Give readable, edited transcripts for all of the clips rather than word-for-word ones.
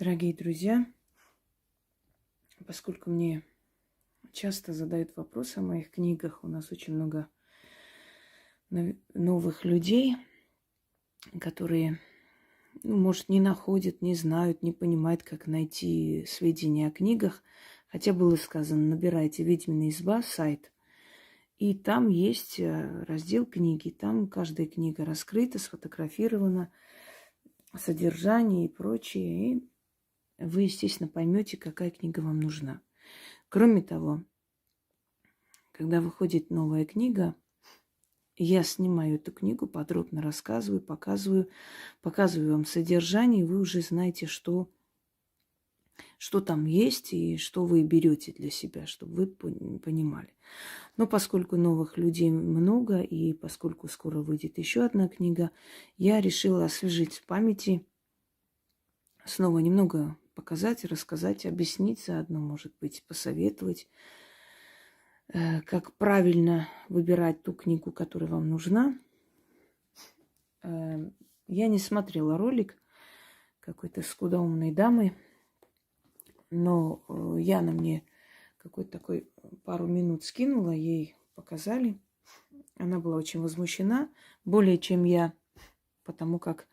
Дорогие друзья, поскольку мне часто задают вопросы о моих книгах, у нас очень много новых людей, которые, может, не находят, не знают, не понимают, как найти сведения о книгах. Хотя было сказано, набирайте «Ведьмина изба» сайт, и там есть раздел книги. Там каждая книга раскрыта, сфотографирована, содержание и прочее. И вы, естественно, поймете, какая книга вам нужна. Кроме того, когда выходит новая книга, я снимаю эту книгу, подробно рассказываю, показываю вам содержание, и вы уже знаете, что там есть и что вы берете для себя, чтобы вы понимали. Но поскольку новых людей много, и поскольку скоро выйдет еще одна книга, я решила освежить в памяти, снова немного показать, рассказать, объяснить заодно, может быть, посоветовать, как правильно выбирать ту книгу, которая вам нужна. Я не смотрела ролик какой-то скудоумной дамы, но Яна мне какой-то такой пару минут скинула, ей показали. Она была очень возмущена, более чем я, потому как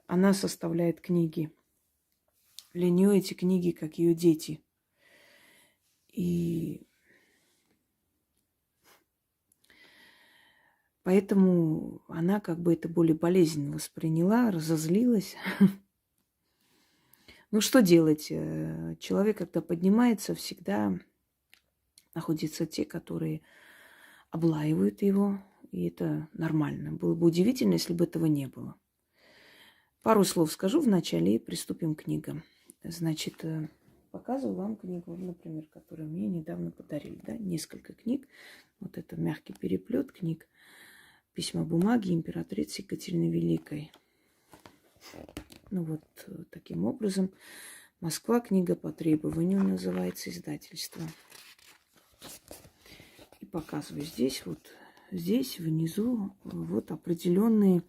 она составляет книги. Для нее эти книги, как ее дети. И поэтому она как бы это более болезненно восприняла, разозлилась. Ну, что делать? Человек, когда поднимается, всегда находятся те, которые облаивают его. И это нормально. Было бы удивительно, если бы этого не было. Пару слов скажу вначале и приступим к книгам. Значит, показываю вам книгу, например, которую мне недавно подарили. Да? Несколько книг. Вот это мягкий переплет книг. Письма бумаги императрицы Екатерины Великой. Ну вот таким образом. Москва. Книга по требованию называется, издательство. И показываю здесь внизу вот определенные,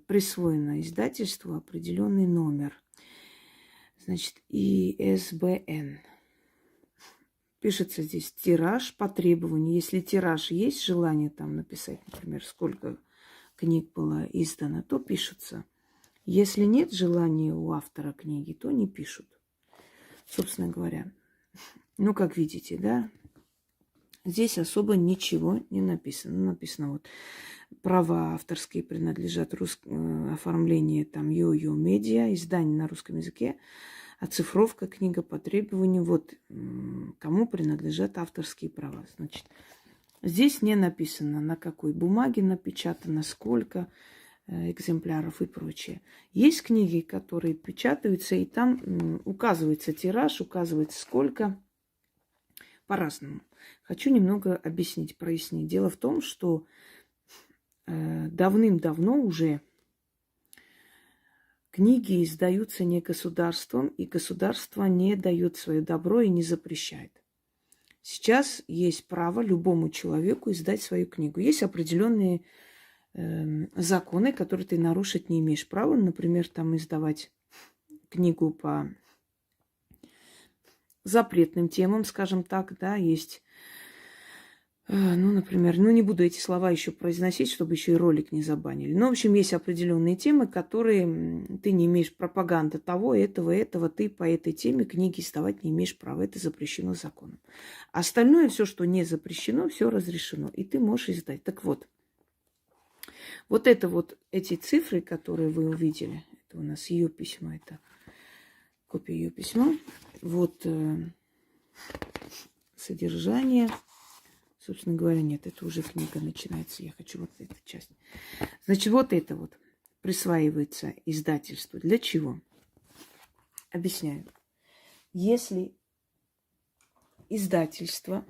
присвоено издательству определенный номер. Значит, ИСБН. Пишется здесь тираж по требованию. Если тираж есть, желание там написать, например, сколько книг было издано, то пишется. Если нет желания у автора книги, то не пишут. Собственно говоря. Ну, как видите, да, здесь особо ничего не написано. Написано вот права авторские принадлежат оформление там Йо-Йо Медиа, издание на русском языке, оцифровка книга по требованию. Вот кому принадлежат авторские права. Значит, здесь не написано, на какой бумаге напечатано, сколько экземпляров и прочее. Есть книги, которые печатаются, и там указывается тираж, указывается сколько, по-разному. Хочу немного объяснить, прояснить. Дело в том, что давным-давно уже книги издаются не государством, и государство не дает свое добро и не запрещает. Сейчас есть право любому человеку издать свою книгу. Есть определенные законы, которые ты нарушить не имеешь права. Например, там издавать книгу по запретным темам, скажем так, да, есть, например, не буду эти слова еще произносить, чтобы еще и ролик не забанили. Но, в общем, есть определенные темы, которые ты не имеешь пропаганды того, этого, ты по этой теме книги издавать не имеешь права. Это запрещено законом. Остальное, все, что не запрещено, все разрешено. И ты можешь издать. Так вот, эти цифры, которые вы увидели, это у нас ее письмо, это копия ее письма. Вот содержание. Собственно говоря, нет, это уже книга начинается. Я хочу вот эту часть. Значит, вот это вот присваивается издательству. Для чего? Объясняю. Если издательство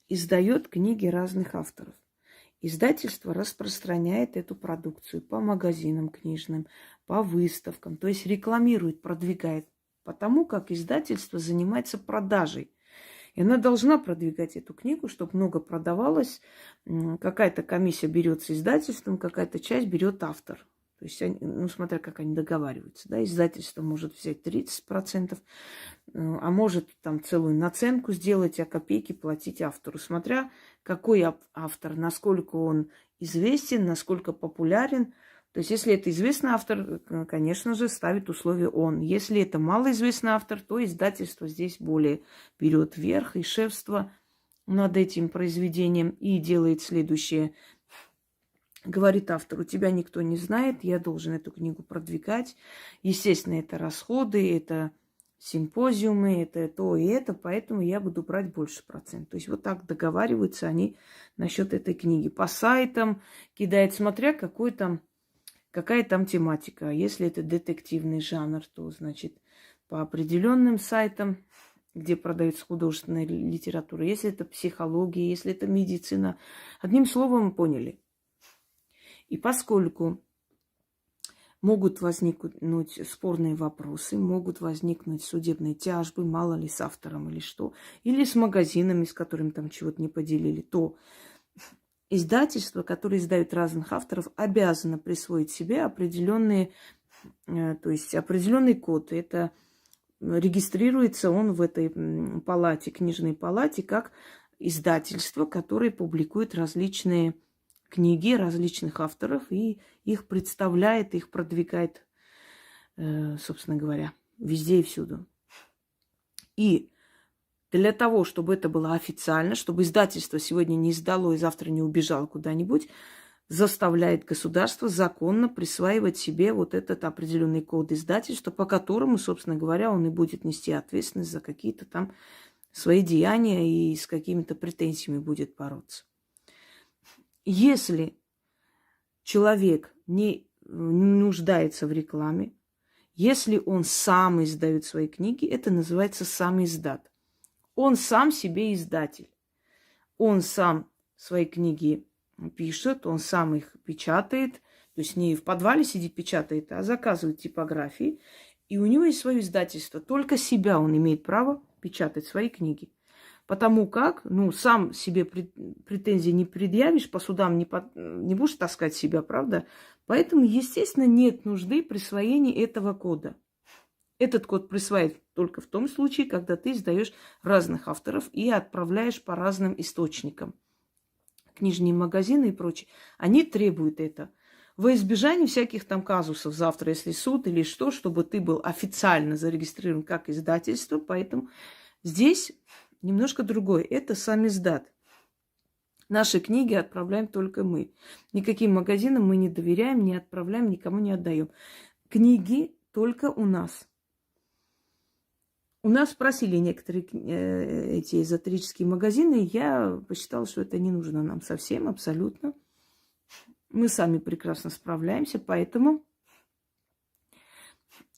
издает книги разных авторов, издательство распространяет эту продукцию по магазинам книжным, по выставкам, то есть рекламирует, продвигает, потому как издательство занимается продажей. И она должна продвигать эту книгу, чтобы много продавалось. Какая-то комиссия берется издательством, какая-то часть берет автор. То есть, они, ну, смотря как они договариваются, да, издательство может взять 30%, а может там целую наценку сделать, а копейки платить автору, смотря какой автор, насколько он известен, насколько популярен. То есть, если это известный автор, конечно же, ставит условие он. Если это малоизвестный автор, то издательство здесь более берет верх и шефство над этим произведением и делает следующее. Говорит автор: у тебя никто не знает, я должен эту книгу продвигать. Естественно, это расходы, это симпозиумы, это то и это, поэтому я буду брать больше процент. То есть вот так договариваются они насчет этой книги. По сайтам кидает, смотря какая там тематика. Если это детективный жанр, то, значит, по определенным сайтам, где продается художественная литература. Если это психология, если это медицина. Одним словом, поняли. И поскольку могут возникнуть спорные вопросы, могут возникнуть судебные тяжбы, мало ли с автором или что, или с магазинами, с которыми там чего-то не поделили, то издательства, которые издают разных авторов, обязаны присвоить себе определенные, то есть определенный код. Это регистрируется он в этой палате, книжной палате, как издательство, которое публикует различные книги различных авторов и их представляет, их продвигает, собственно говоря, везде и всюду. И для того, чтобы это было официально, чтобы издательство сегодня не издало и завтра не убежало куда-нибудь, заставляет государство законно присваивать себе вот этот определенный код издательства, по которому, собственно говоря, он и будет нести ответственность за какие-то там свои деяния и с какими-то претензиями будет бороться. Если человек не нуждается в рекламе, если он сам издает свои книги, это называется самиздат. Он сам себе издатель. Он сам свои книги пишет, он сам их печатает. То есть не в подвале сидит, печатает, а заказывает типографии. И у него есть свое издательство. Только себя он имеет право печатать свои книги. Потому как, сам себе претензий не предъявишь, по судам не будешь таскать себя, правда? Поэтому, естественно, нет нужды присвоения этого кода. Этот код присваивают только в том случае, когда ты издаешь разных авторов и отправляешь по разным источникам. Книжные магазины и прочее. Они требуют это. Во избежание всяких там казусов завтра, если суд или что, чтобы ты был официально зарегистрирован как издательство. Поэтому здесь немножко другой. Это самиздат. Наши книги отправляем только мы. Никаким магазинам мы не доверяем, не отправляем, никому не отдаем. Книги только у нас. У нас спросили некоторые эти эзотерические магазины, и я посчитала, что это не нужно нам совсем, абсолютно. Мы сами прекрасно справляемся, поэтому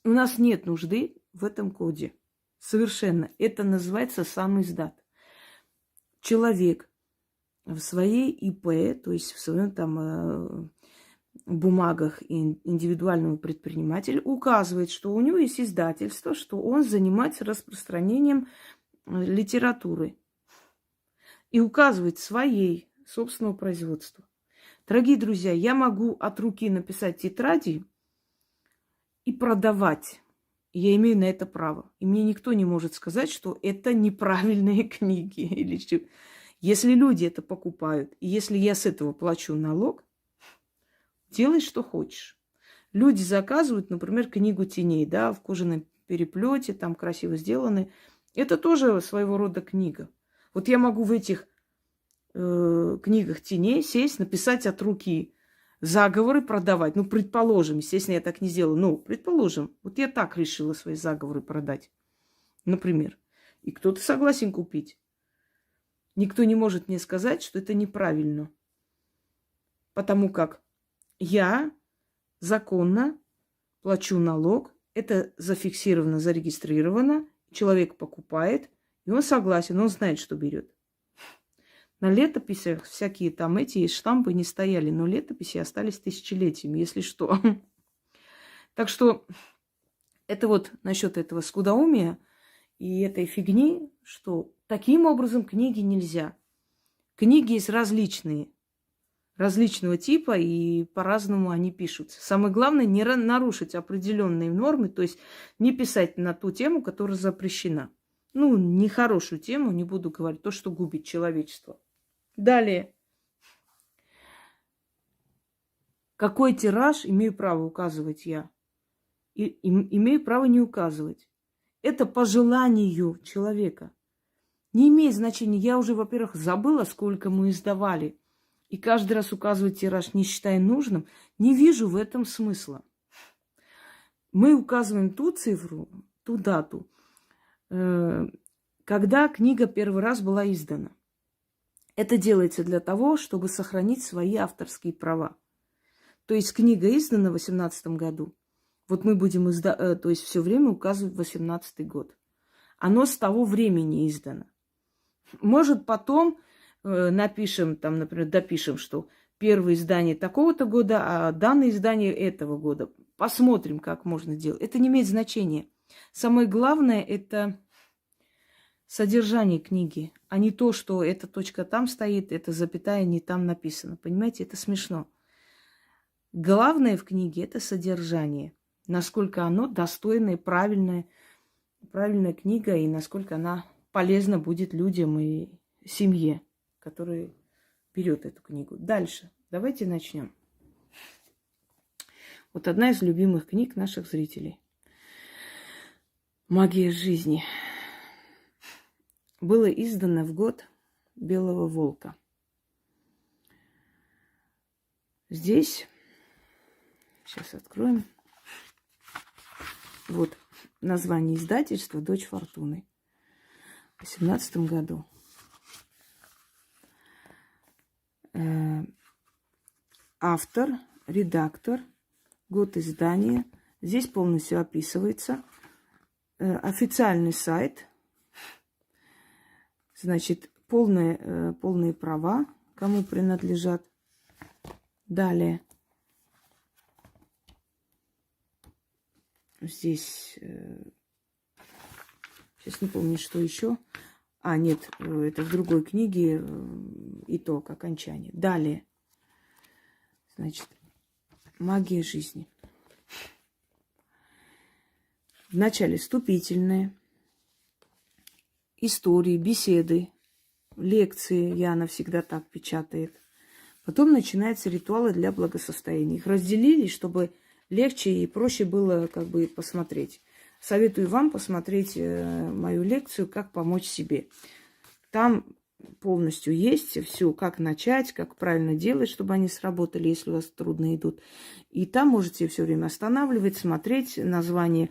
у нас нет нужды в этом коде. Совершенно. Это называется самиздат. Человек в своей ИП, то есть в своем там бумагах индивидуального предпринимателя, указывает, что у него есть издательство, что он занимается распространением литературы. И указывает своей собственного производства. Дорогие друзья, я могу от руки написать тетради и продавать. Я имею на это право. И мне никто не может сказать, что это неправильные книги. Или что. Если люди это покупают, и если я с этого плачу налог, делай, что хочешь. Люди заказывают, например, книгу теней, да, в кожаном переплете, там красиво сделаны. Это тоже своего рода книга. Вот я могу в этих книгах теней сесть, написать от руки заговоры, продавать. Предположим, естественно, я так не сделаю. Предположим, вот я так решила свои заговоры продать, например. И кто-то согласен купить. Никто не может мне сказать, что это неправильно. Потому как я законно плачу налог, это зафиксировано, зарегистрировано, человек покупает, и он согласен, он знает, что берет. На летописях всякие там эти штампы не стояли, но летописи остались тысячелетиями, если что. Так что это вот насчет этого скудоумия и этой фигни, что таким образом книги нельзя. Книги есть различные. различного типа, и по-разному они пишутся. Самое главное, не нарушить определенные нормы, то есть не писать на ту тему, которая запрещена. Ну, нехорошую тему, не буду говорить, то, что губит человечество. Далее. Какой тираж имею право указывать я? И имею право не указывать. Это по желанию человека. Не имеет значения. Я уже, во-первых, забыла, сколько мы издавали. И каждый раз указывать тираж, не считая нужным, не вижу в этом смысла. Мы указываем ту цифру, ту дату, когда книга первый раз была издана. Это делается для того, чтобы сохранить свои авторские права. То есть книга издана в 2018 году. Вот мы будем то есть все время указывать 2018 год. Оно с того времени издано. Может, потом напишем, там, например, допишем, что первое издание такого-то года, а данное издание этого года. Посмотрим, как можно делать. Это не имеет значения. Самое главное – это содержание книги, а не то, что эта точка там стоит, эта запятая не там написана. Понимаете, это смешно. Главное в книге – это содержание. Насколько оно достойное, правильная книга, и насколько она полезна будет людям и семье, которая берет эту книгу. Дальше. Давайте начнем. Вот одна из любимых книг наших зрителей. «Магия жизни». Было издано в год Белого волка. Здесь, сейчас откроем, вот название издательства «Дочь Фортуны» в 2018 году. Автор, редактор, год издания. Здесь полностью описывается. Официальный сайт. Значит, полные права, кому принадлежат. Далее. Здесь, сейчас не помню, что еще. А, нет, это в другой книге итог, окончание. Далее. Значит, магия жизни. Вначале вступительные, истории, беседы, лекции. Яна всегда так печатает. Потом начинаются ритуалы для благосостояния. Их разделили, чтобы легче и проще было как бы посмотреть. Советую вам посмотреть мою лекцию «Как помочь себе». Там полностью есть все, как начать, как правильно делать, чтобы они сработали, если у вас трудно идут. И там можете все время останавливать, смотреть название,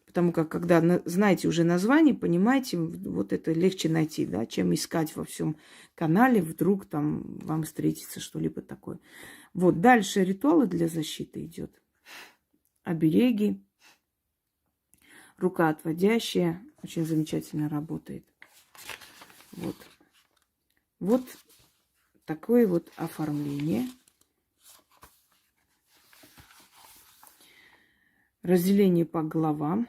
потому как когда знаете уже название, понимаете, вот это легче найти, да, чем искать во всем канале, вдруг там вам встретится что-либо такое. Вот, дальше ритуалы для защиты идет. Обереги. Рука отводящая. Очень замечательно работает. Вот. Вот такое вот оформление. Разделение по главам.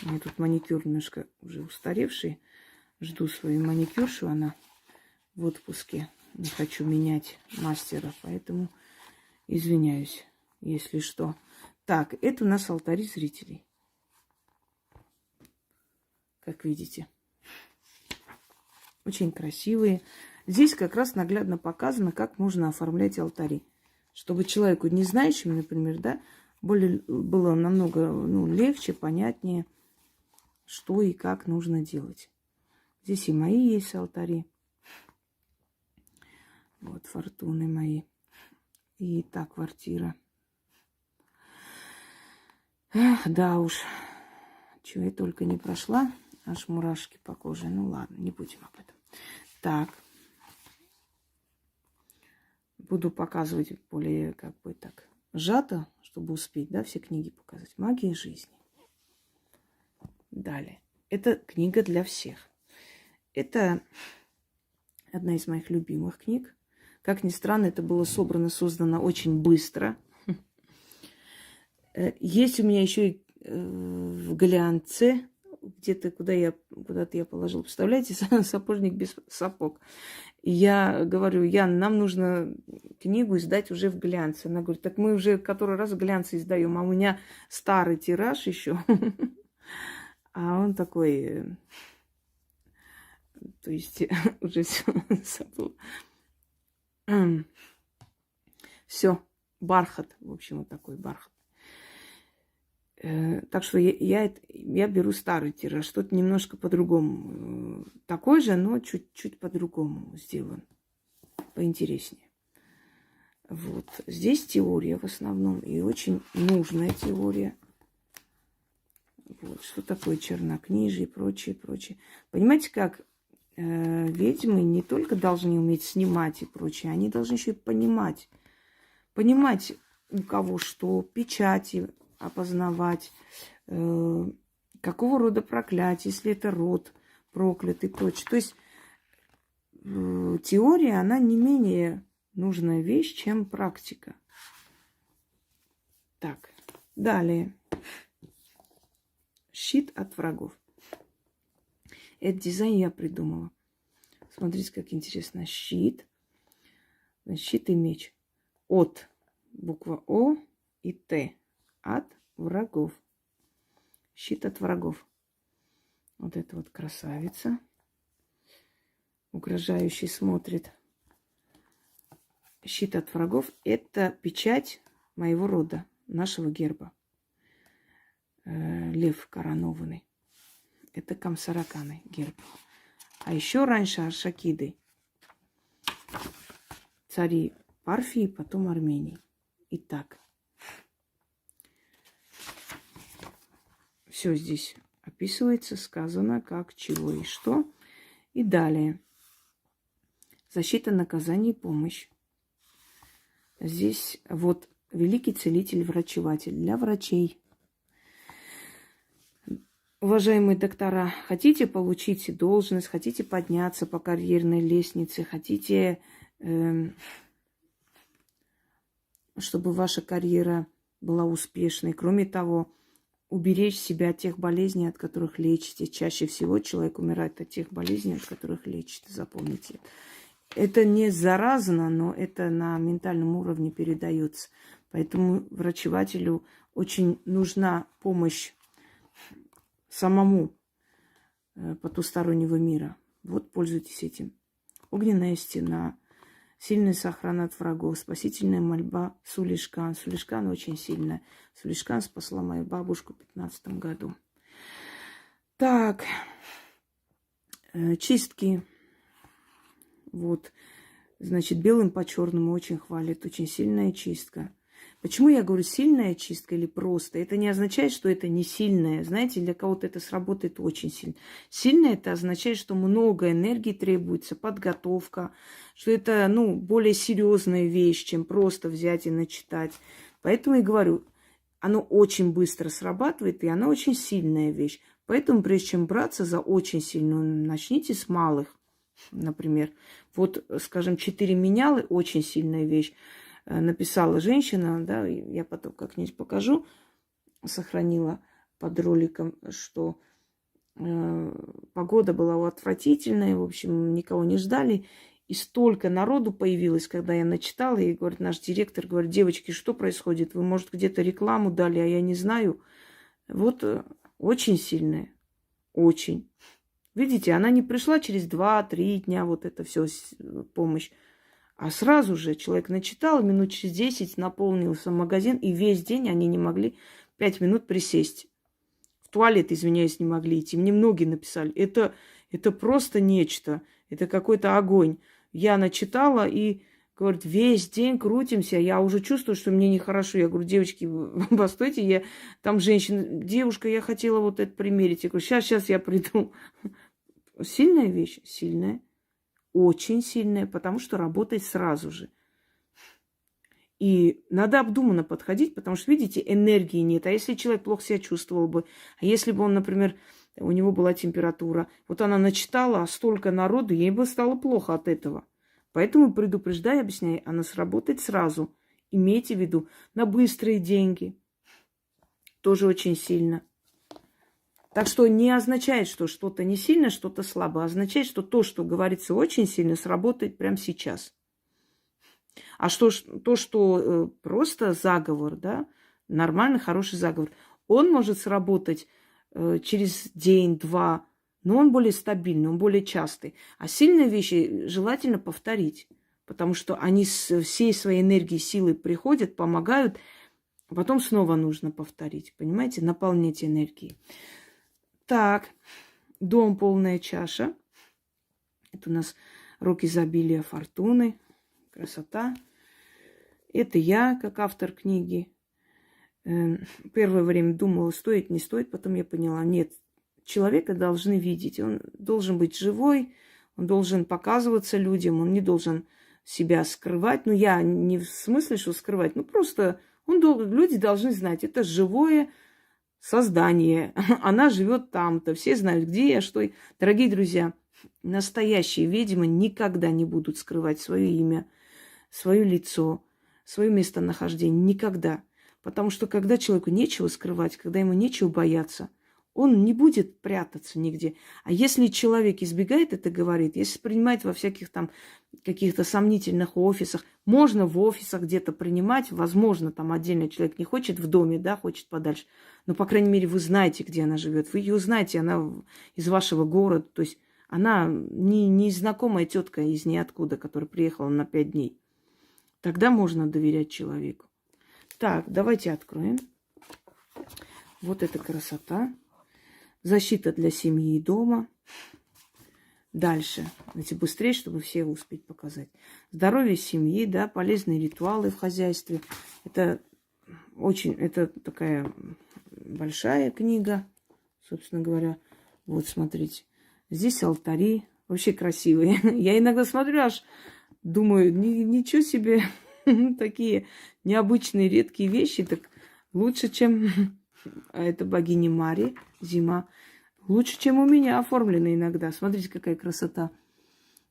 У меня тут маникюр немножко уже устаревший. Жду свою маникюршу. Она в отпуске. Не хочу менять мастера, поэтому извиняюсь, если что. Так, это у нас алтари зрителей. Как видите. Очень красивые. Здесь как раз наглядно показано, как можно оформлять алтари. Чтобы человеку, не знающему, например, да, было намного легче, понятнее, что и как нужно делать. Здесь и мои есть алтари. Вот фортуны мои. И та квартира. Эх, да уж. Чего я только не прошла. Аж мурашки по коже. Ну ладно, не будем об этом. Так. Буду показывать более как бы так сжато, чтобы успеть, да, все книги показать. Магия жизни. Далее. Это книга для всех. Это одна из моих любимых книг. Как ни странно, это было создано очень быстро. Есть у меня еще и в глянце где-то, куда-то я положила. Представляете, сапожник без сапог. И я говорю, Ян, нам нужно книгу издать уже в глянце. Она говорит, так мы уже который раз в глянце издаем, а у меня старый тираж еще. А он такой, то есть уже все забыл. Все, бархат, в общем, вот такой бархат. Так что я беру старый тираж, что-то немножко по-другому. Такой же, но чуть-чуть по-другому сделан, поинтереснее. Вот. Здесь теория в основном, и очень нужная теория. Вот. Что такое чернокнижие и прочее, прочее. Понимаете, как ведьмы не только должны уметь снимать и прочее, они должны еще и понимать. Понимать, у кого что, печати опознавать, какого рода проклятие, если это род проклятый и прочее. То есть теория, она не менее нужная вещь, чем практика. Так, далее. Щит от врагов. Этот дизайн я придумала. Смотрите, как интересно. Щит. Щит и меч. От. Буква О и Т. От врагов. Щит от врагов. Вот это вот красавица. Угрожающий смотрит. Щит от врагов. Это печать моего рода, нашего герба. Лев коронованный. Это Камсараканы герб. А еще раньше Аршакиды. Цари Парфии, потом Армении. Итак. Все здесь описывается, сказано, как, чего и что. И далее. Защита, наказание и помощь. Здесь вот великий целитель-врачеватель для врачей. Уважаемые доктора, хотите получить должность, хотите подняться по карьерной лестнице, хотите, чтобы ваша карьера была успешной. Кроме того, уберечь себя от тех болезней, от которых лечите. Чаще всего человек умирает от тех болезней, от которых лечит. Запомните. Это не заразно, но это на ментальном уровне передается. Поэтому врачевателю очень нужна помощь самому потустороннего мира. Вот, пользуйтесь этим. Огненная стена, сильная сохрана от врагов, спасительная мольба Сулишкан. Сулишкан очень сильная. Сулишкан спасла мою бабушку в 15 году. Так, чистки. Вот, значит, белым по черному очень хвалит. Очень сильная чистка. Почему я говорю сильная чистка или просто? Это не означает, что это не сильная. Знаете, для кого-то это сработает очень сильно. Сильная это означает, что много энергии требуется, подготовка, что это, более серьезная вещь, чем просто взять и начитать. Поэтому и говорю, оно очень быстро срабатывает, и оно очень сильная вещь. Поэтому, прежде чем браться за очень сильную, начните с малых. Например, вот, скажем, 4 менялы – очень сильная вещь. Написала женщина, да, я потом как-нибудь покажу, сохранила под роликом, что погода была отвратительная, в общем, никого не ждали. И столько народу появилось, когда я начитала, и, говорит, наш директор, говорит, девочки, что происходит? Вы, может, где-то рекламу дали, а я не знаю. Вот очень сильная, очень. Видите, она не пришла через 2-3 дня, вот это все помощь. А сразу же человек начитал, минут через 10 наполнился магазин, и весь день они не могли 5 минут присесть. В туалет, извиняюсь, не могли идти. Мне многие написали. Это просто нечто. Это какой-то огонь. Я начитала и, говорит, весь день крутимся. Я уже чувствую, что мне нехорошо. Я говорю, девочки, постойте, там женщина, девушка, я хотела вот это примерить. Я говорю, сейчас я приду. Сильная вещь? Сильная. Очень сильная, потому что работает сразу же. И надо обдуманно подходить, потому что, видите, энергии нет. А если человек плохо себя чувствовал бы, а если бы он, например, у него была температура, вот она начитала, а столько народу, ей бы стало плохо от этого. Поэтому предупреждаю, объясняю, она сработает сразу. Имейте в виду, на быстрые деньги. Тоже очень сильно. Так что не означает, что что-то не сильно, что-то слабо. Означает, что то, что говорится очень сильно, сработает прямо сейчас. А то, что просто заговор, да, нормальный, хороший заговор, он может сработать через день-два, но он более стабильный, он более частый. А сильные вещи желательно повторить, потому что они с всей своей энергией, силой приходят, помогают, а потом снова нужно повторить, понимаете, наполнять энергией. Так, дом полная чаша. Это у нас рок изобилия фортуны, красота. Это я, как автор книги. Первое время думала, стоит, не стоит. Потом я поняла, нет, человека должны видеть. Он должен быть живой, он должен показываться людям, он не должен себя скрывать. Ну, я не в смысле, что скрывать, ну, просто люди должны знать, это живое создание. Она живет там-то, все знают, где я, что. Дорогие друзья, настоящие ведьмы никогда не будут скрывать свое имя, свое лицо, свое местонахождение. Никогда. Потому что когда человеку нечего скрывать, когда ему нечего бояться, он не будет прятаться нигде. А если человек избегает это говорит, если принимать во всяких там каких-то сомнительных офисах, можно в офисах где-то принимать, возможно, там отдельно человек не хочет в доме, да, хочет подальше, но, по крайней мере, вы знаете, где она живет, вы ее знаете, она из вашего города, то есть она не знакомая тетка из ниоткуда, которая приехала на 5 дней. Тогда можно доверять человеку. Так, давайте откроем. Вот эта красота. Защита для семьи и дома. Дальше. Давайте быстрее, чтобы все успеть показать. Здоровье семьи, да, полезные ритуалы в хозяйстве. Это такая большая книга, собственно говоря. Вот, смотрите. Здесь алтари. Вообще красивые. Я иногда смотрю, аж думаю, ничего себе. Такие необычные, редкие вещи. Так лучше, чем... А это богиня Мари, зима. Лучше, чем у меня оформлено иногда. Смотрите, какая красота.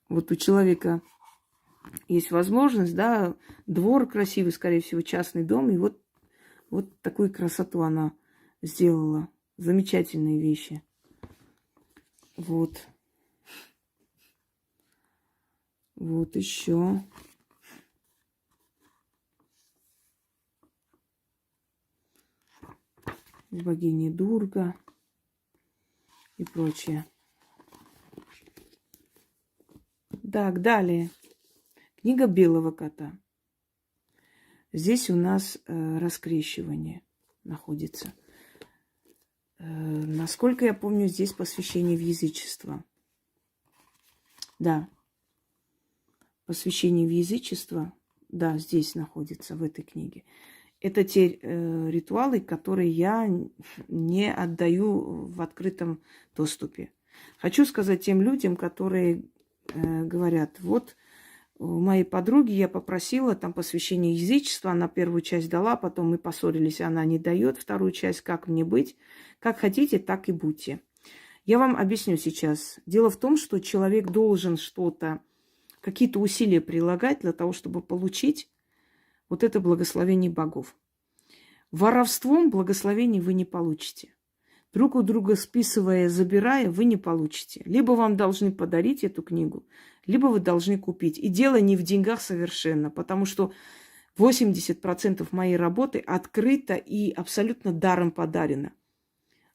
Вот у человека есть возможность, да, двор красивый, скорее всего, частный дом. И вот такую красоту она сделала. Замечательные вещи. Вот. Вот еще. Богиня Дурга и прочее. Так, далее. Книга белого кота. Здесь у нас раскрещивание находится. Насколько я помню, здесь посвящение в язычество. Да. Посвящение в язычество, да, здесь находится, в этой книге. Это те ритуалы, которые я не отдаю в открытом доступе. Хочу сказать тем людям, которые говорят, вот у моей подруги я попросила там посвящение язычества, она первую часть дала, потом мы поссорились, она не дает вторую часть, как мне быть? Как хотите, так и будьте. Я вам объясню сейчас. Дело в том, что человек должен какие-то усилия прилагать для того, чтобы получить вот это благословение богов. Воровством благословений вы не получите. Друг у друга списывая, забирая, вы не получите. Либо вам должны подарить эту книгу, либо вы должны купить. И дело не в деньгах совершенно, потому что 80% моей работы открыто и абсолютно даром подарено.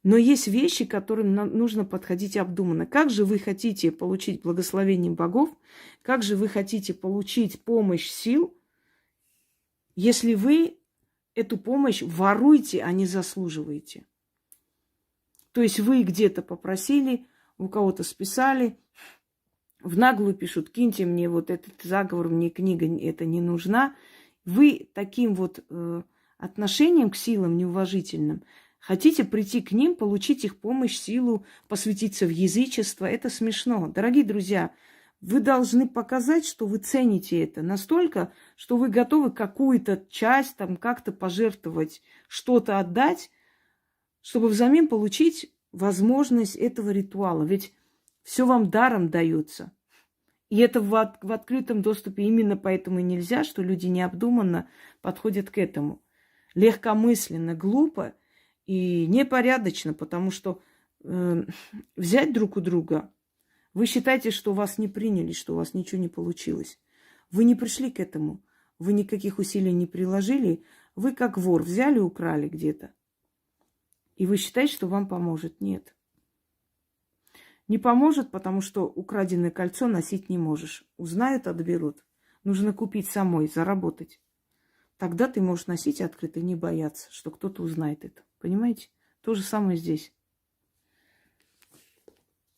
Но есть вещи, к которым нужно подходить обдуманно. Как же вы хотите получить благословение богов? Как же вы хотите получить помощь сил, если вы эту помощь воруете, а не заслуживаете? То есть вы где-то попросили, у кого-то списали, в наглую пишут, киньте мне вот этот заговор, мне книга эта не нужна. Вы таким вот отношением к силам неуважительным хотите прийти к ним, получить их помощь, силу, посвятиться в язычество. Это смешно. Дорогие друзья, вы должны показать, что вы цените это настолько, что вы готовы какую-то часть там как-то пожертвовать, что-то отдать, чтобы взамен получить возможность этого ритуала. Ведь все вам даром дается. И это в открытом доступе именно поэтому и нельзя, что люди необдуманно подходят к этому. Легкомысленно, глупо и непорядочно, потому что взять друг у друга. Вы считаете, что вас не приняли, что у вас ничего не получилось. Вы не пришли к этому. Вы никаких усилий не приложили. Вы как вор взяли, украли где-то. И вы считаете, что вам поможет. Нет. Не поможет, потому что украденное кольцо носить не можешь. Узнают, отберут. Нужно купить самой, заработать. Тогда ты можешь носить открыто и не бояться, что кто-то узнает это. Понимаете? То же самое здесь.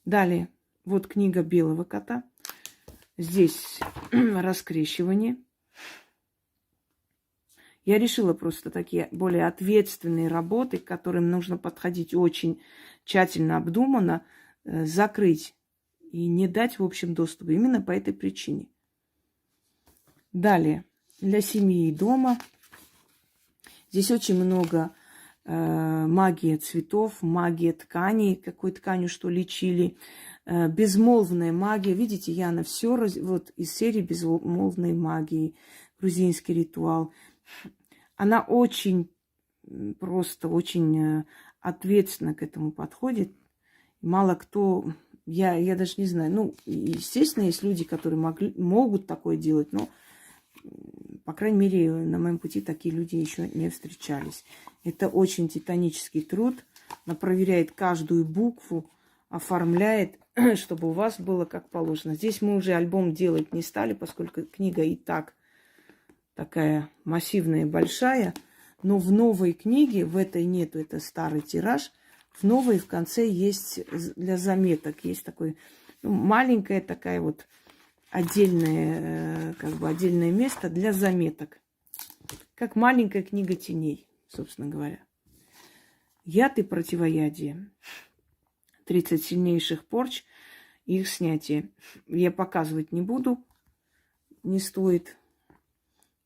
Далее. Вот книга белого кота. Здесь раскрещивание. Я решила просто такие более ответственные работы, к которым нужно подходить очень тщательно, обдуманно, закрыть и не дать в общем доступа. Именно по этой причине. Далее. Для семьи и дома. Здесь очень много магии цветов, магия тканей. Какой тканью что лечили. Безмолвная магия. Видите, Яна, все вот из серии безмолвной магии. Грузинский ритуал. Она очень просто, очень ответственно к этому подходит. Мало кто, я даже не знаю, ну, естественно, есть люди, которые могут такое делать, но, по крайней мере, на моем пути такие люди еще не встречались. Это очень титанический труд. Она проверяет каждую букву, оформляет, чтобы у вас было как положено. Здесь мы уже альбом делать не стали, поскольку книга и так такая массивная, большая. Но в новой книге, в этой нету, это старый тираж. В новой в конце есть для заметок. Есть такой, ну, маленькая такая вот отдельное, как бы отдельное место для заметок. Как маленькая книга теней, собственно говоря. Яд и противоядие. 30 сильнейших порч и их снятие. Я показывать не буду. Не стоит.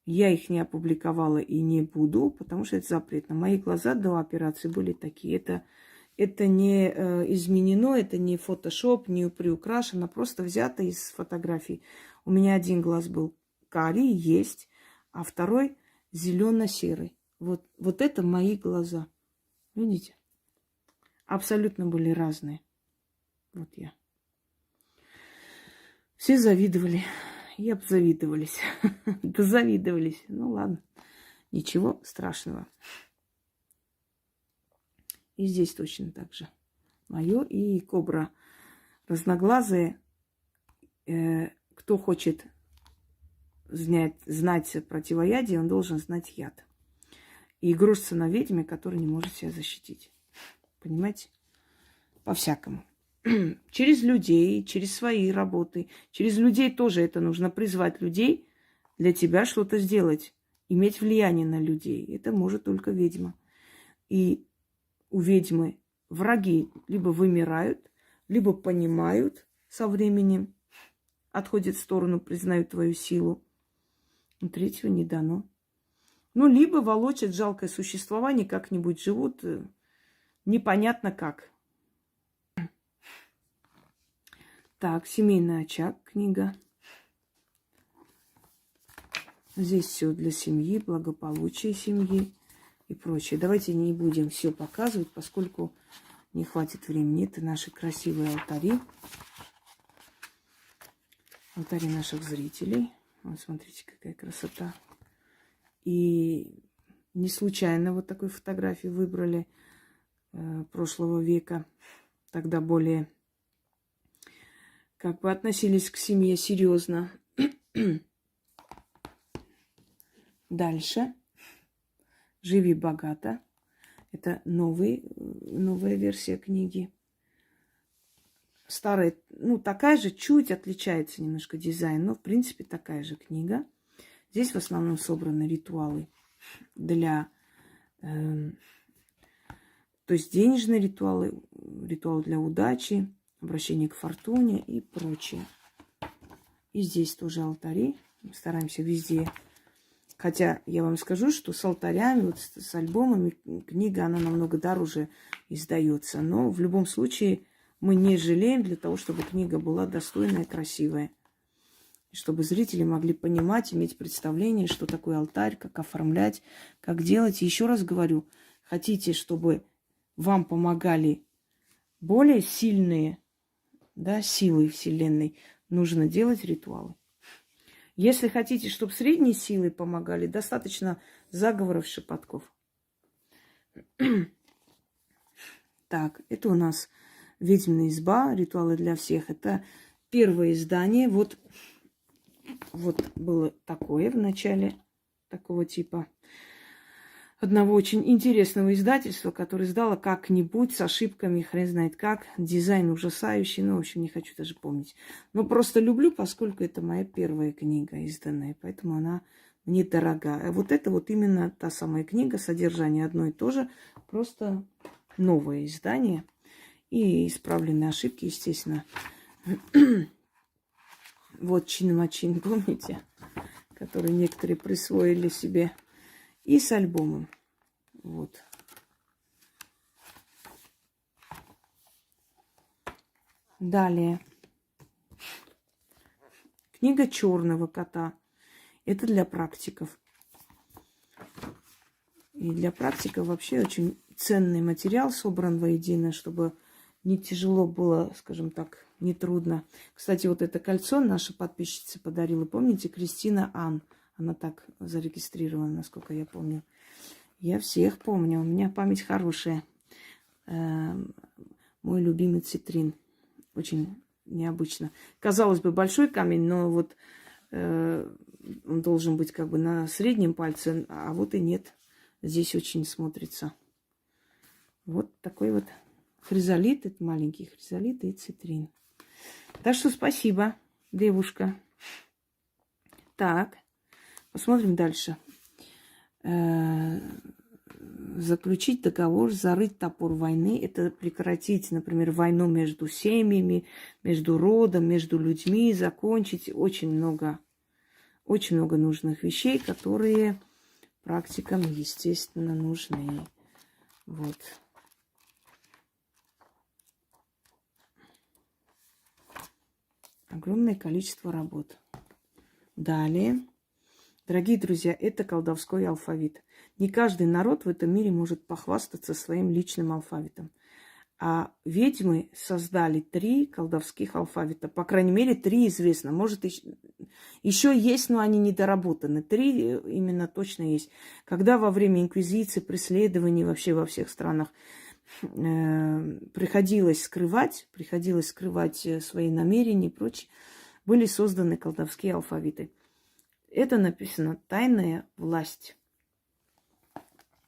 Я их не опубликовала и не буду, потому что это запретно. Мои глаза до операции были такие. Это не изменено, это не фотошоп, не приукрашено, просто взято из фотографий. У меня один глаз был карий, есть, а второй зелено-серый. Вот это мои глаза. Видите? Абсолютно были разные. Вот я. Все завидовали. И обзавидовались. Дозавидовались. Ну ладно. Ничего страшного. И здесь точно так же. Мое и кобра. Разноглазые. Кто хочет знать противоядие, он должен знать яд. И грозится на ведьме, которая не может себя защитить. Понимаете? По-всякому. Через людей, через свои работы. Через людей тоже это нужно. Призвать людей для тебя что-то сделать. Иметь влияние на людей. Это может только ведьма. И у ведьмы враги либо вымирают, либо понимают со временем, отходят в сторону, признают твою силу. Но третьего не дано. Ну, либо волочат жалкое существование, как-нибудь живут, непонятно как. Так, семейный очаг, книга. Здесь все для семьи, благополучия семьи и прочее. Давайте не будем все показывать, поскольку не хватит времени. Это наши красивые алтари. Алтари наших зрителей. Вот смотрите, какая красота. И не случайно вот такой фотографии выбрали прошлого века. Тогда более как бы относились к семье серьезно. Дальше. Живи богато. Это новая версия книги. Старая, ну, такая же, чуть отличается немножко дизайн, но, в принципе, такая же книга. Здесь в основном собраны ритуалы для... то есть денежные ритуалы, ритуалы для удачи, обращение к фортуне и прочее. И здесь тоже алтари. Мы стараемся везде. Хотя я вам скажу, что с алтарями, вот с альбомами книга, она намного дороже издается. Но в любом случае мы не жалеем для того, чтобы книга была достойная, красивая. И чтобы зрители могли понимать, иметь представление, что такое алтарь, как оформлять, как делать. И еще раз говорю, хотите, чтобы вам помогали более сильные, да, силы Вселенной, нужно делать ритуалы. Если хотите, чтобы средние силы помогали, достаточно заговоров, шепотков. Так, это у нас ведьмина изба, ритуалы для всех. Это первое издание. Вот было такое в начале, такого типа. Одного очень интересного издательства, которое издало как-нибудь с ошибками, хрен знает как. Дизайн ужасающий, ну, в общем, не хочу даже помнить. Но просто люблю, поскольку это моя первая книга изданная, поэтому она мне дорога. А вот это вот именно та самая книга, содержание одно и то же, просто новое издание и исправленные ошибки, естественно. Вот чин-мачин, помните, который некоторые присвоили себе. И с альбомом. Вот. Далее. Книга черного кота. Это для практиков. И для практиков вообще очень ценный материал собран воедино, чтобы не тяжело было, скажем так, не трудно. Кстати, вот это кольцо наша подписчица подарила. Помните, Кристина Ан? Она так зарегистрирована, насколько я помню. Я всех помню. У меня память хорошая. Мой любимый цитрин. Очень необычно. Казалось бы, большой камень, но вот он должен быть как бы на среднем пальце, а вот и нет. Здесь очень смотрится. Вот такой вот хризолит. Это маленький хризолит и цитрин. Так что спасибо, девушка. Так. Посмотрим дальше. Заключить договор, зарыть топор войны. Это прекратить, например, войну между семьями, между родом, между людьми. Закончить очень много нужных вещей, которые практикам, естественно, нужны. Вот. Огромное количество работ. Далее. Дорогие друзья, это колдовской алфавит. Не каждый народ в этом мире может похвастаться своим личным алфавитом. А ведьмы создали 3 колдовских алфавита. По крайней мере, 3 известно. Может, еще есть, но они недоработаны. 3 именно точно есть. Когда во время инквизиции, преследований вообще во всех странах приходилось скрывать свои намерения и прочее, были созданы колдовские алфавиты. Это написано «Тайная власть».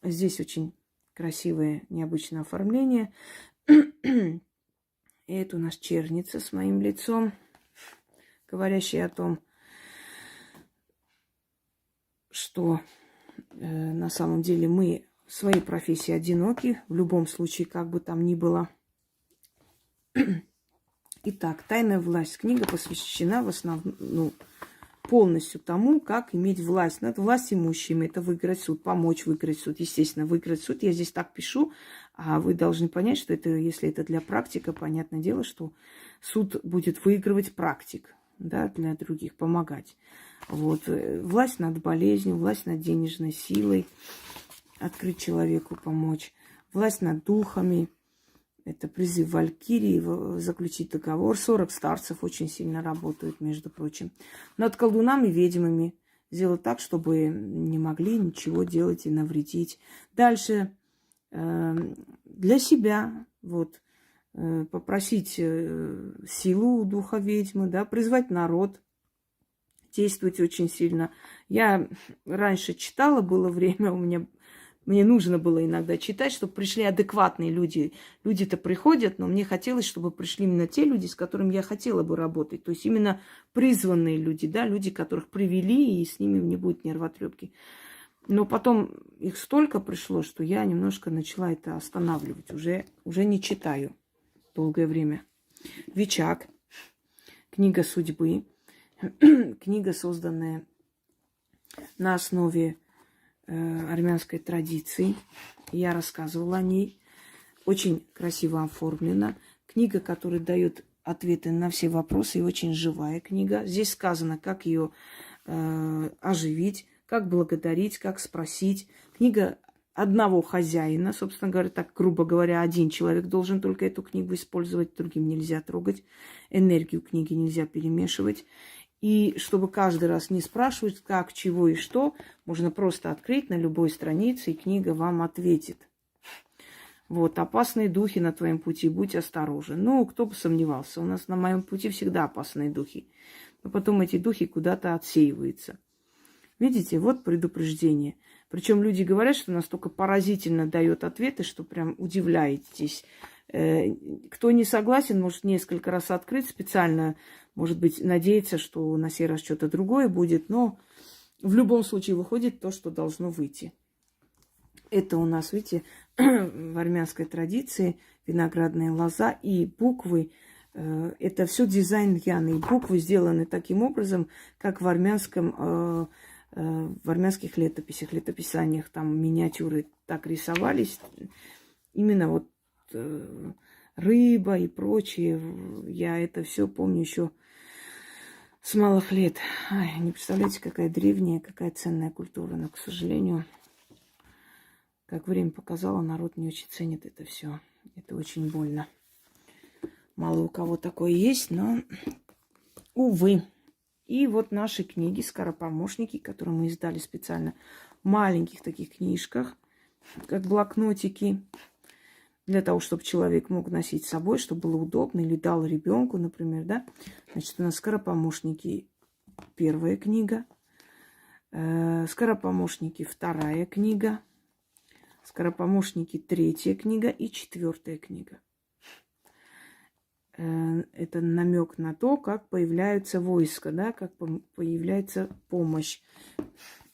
Здесь очень красивое, необычное оформление. И это у нас черница с моим лицом, говорящая о том, что на самом деле мы в своей профессии одиноки, в любом случае, как бы там ни было. Итак, «Тайная власть». Книга посвящена в основном, полностью тому, как иметь власть над властимущими. Это выиграть суд, помочь выиграть суд. Естественно, выиграть суд. Я здесь так пишу, а вы должны понять, что это, если это для практика, понятное дело, что суд будет выигрывать практик, да, для других, помогать. Вот. Власть над болезнью, власть над денежной силой, открыть человеку, помочь. Власть над духами. Это призыв Валькирии, заключить договор. 40 старцев очень сильно работают, между прочим. Над колдунами, ведьмами. Сделать так, чтобы не могли ничего делать и навредить. Дальше для себя. Вот, попросить силу у духа ведьмы, да, призвать народ. Действовать очень сильно. Я раньше читала, было время у меня... Мне нужно было иногда читать, чтобы пришли адекватные люди. Люди-то приходят, но мне хотелось, чтобы пришли именно те люди, с которыми я хотела бы работать. То есть именно призванные люди, да, люди, которых привели, и с ними не будет нервотрепки. Но потом их столько пришло, что я немножко начала это останавливать. Уже не читаю долгое время. Вичак. Книга судьбы. Книга, созданная на основе армянской традиции. Я рассказывала о ней. Очень красиво оформлена. Книга, которая дает ответы на все вопросы. И очень живая книга. Здесь сказано, как ее оживить, как благодарить, как спросить. Книга одного хозяина, собственно говоря, так грубо говоря, один человек должен только эту книгу использовать, другим нельзя трогать, энергию книги нельзя перемешивать. И чтобы каждый раз не спрашивать, как, чего и что, можно просто открыть на любой странице, и книга вам ответит. Вот, опасные духи на твоем пути, будь осторожен. Ну, кто бы сомневался, у нас на моем пути всегда опасные духи. Но потом эти духи куда-то отсеиваются. Видите, вот предупреждение. Причем люди говорят, что настолько поразительно дает ответы, что прям удивляетесь. Кто не согласен, может несколько раз открыть специально, может быть, надеяться, что на сей раз что-то другое будет, но в любом случае выходит то, что должно выйти. Это у нас, видите, в армянской традиции виноградная лоза и буквы. Это все дизайн Яны. И буквы сделаны таким образом, как в армянских летописаниях, там миниатюры так рисовались. Именно вот рыба и прочее. Я это все помню еще с малых лет. Ай, не представляете, какая древняя, какая ценная культура. Но, к сожалению, как время показало, народ не очень ценит это все. Это очень больно. Мало у кого такое есть, но, увы. И вот наши книги «Скоропомощники», которые мы издали специально в маленьких таких книжках, как блокнотики, для того, чтобы человек мог носить с собой, чтобы было удобно, или дал ребенку, например, да. Значит, у нас «Скоропомощники» первая книга, «Скоропомощники» вторая книга, «Скоропомощники» третья книга и четвертая книга. Это намек на то, как появляются войска, да, как появляется помощь.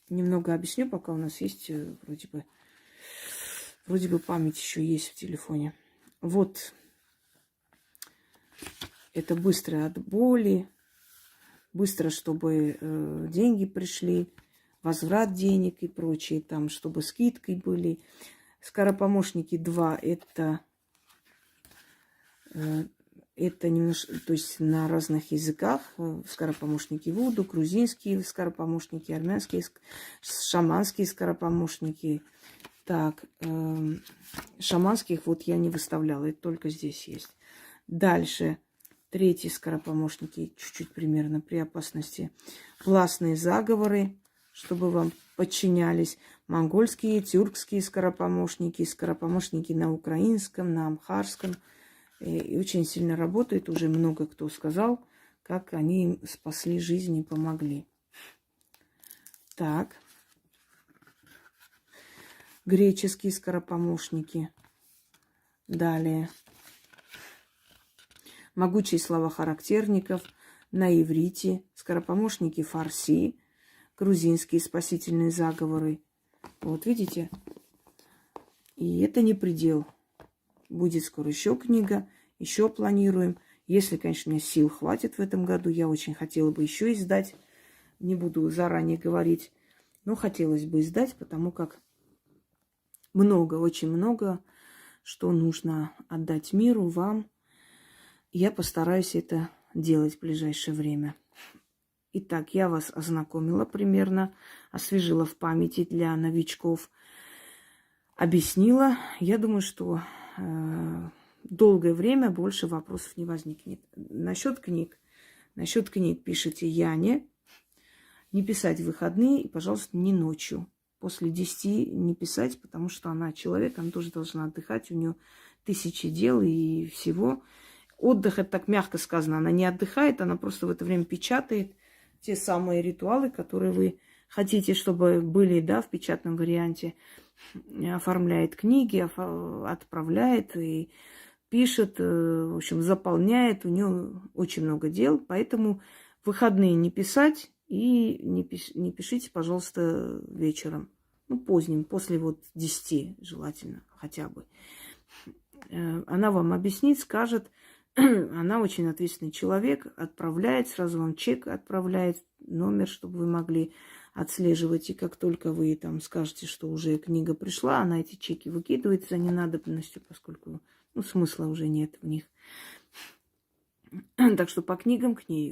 Немного объясню, пока у нас есть вроде бы память еще есть в телефоне. Вот. Это быстро от боли, быстро, чтобы деньги пришли, возврат денег и прочее, там, чтобы скидки были. «Скоропомощники 2» это немножко, то есть на разных языках. Скоропомощники вуду, грузинские скоропомощники, армянские, шаманские скоропомощники. Так, шаманских вот я не выставляла, это только здесь есть. Дальше, третьи скоропомощники, чуть-чуть примерно при опасности. Властные заговоры, чтобы вам подчинялись. Монгольские, тюркские скоропомощники, скоропомощники на украинском, на амхарском. И очень сильно работает, уже много кто сказал, как они им спасли жизнь и помогли. Так. Греческие скоропомощники. Далее. Могучие слова характерников на иврите. Скоропомощники фарси. Грузинские спасительные заговоры. Вот видите? И это не предел. Будет скоро еще книга, еще планируем. Если, конечно, у меня сил хватит в этом году, я очень хотела бы еще издать. Не буду заранее говорить, но хотелось бы издать, потому как много, очень много, что нужно отдать миру, вам. Я постараюсь это делать в ближайшее время. Итак, я вас ознакомила примерно, освежила в памяти для новичков, объяснила. Я думаю, что долгое время больше вопросов не возникнет. Насчет книг пишите Яне. Не писать в выходные и, пожалуйста, не ночью. После 10 не писать, потому что она человек, она тоже должна отдыхать. У нее тысячи дел и всего. Отдых, это так мягко сказано, она не отдыхает, она просто в это время печатает те самые ритуалы, которые вы хотите, чтобы были, да, в печатном варианте. Оформляет книги, отправляет и пишет, в общем, заполняет. У нее очень много дел, поэтому в выходные не писать и не пишите, пожалуйста, вечером. Ну, поздним, после вот 10 желательно хотя бы. Она вам объяснит, скажет. Она очень ответственный человек, отправляет, сразу вам чек отправляет, номер, чтобы вы могли отслеживать. И как только вы там скажете, что уже книга пришла, она эти чеки выкидывает за ненадобностью, поскольку смысла уже нет в них. Так что по книгам к ней.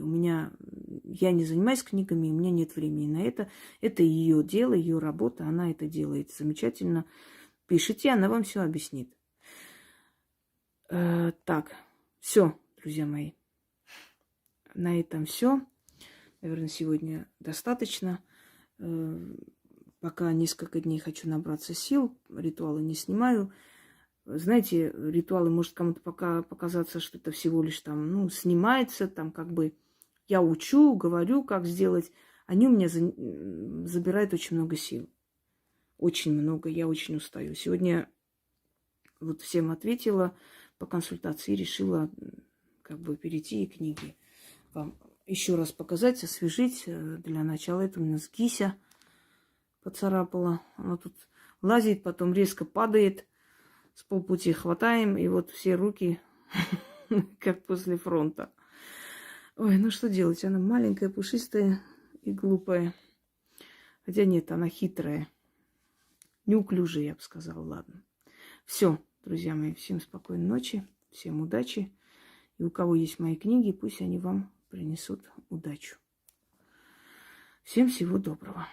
Я не занимаюсь книгами, у меня нет времени на это. Это ее дело, ее работа, она это делает замечательно. Пишите, она вам все объяснит. Так, все, друзья мои. На этом все. Наверное, сегодня достаточно. Пока несколько дней хочу набраться сил. Ритуалы не снимаю. Знаете, ритуалы может кому-то пока показаться, что это всего лишь там, ну, снимается, там как бы я учу, говорю, как сделать. Они у меня забирают очень много сил. Очень много, я очень устаю. Сегодня вот всем ответила по консультации и решила как бы перейти и книги вам еще раз показать, освежить. Для начала это у нас Кися поцарапала. Она тут лазит, потом резко падает. С полпути хватаем, и вот все руки, как после фронта. Ой, ну что делать? Она маленькая, пушистая и глупая. Хотя нет, она хитрая. Неуклюжая, я бы сказала, ладно. Все, друзья мои, всем спокойной ночи, всем удачи. И у кого есть мои книги, пусть они вам принесут удачу. Всем всего доброго.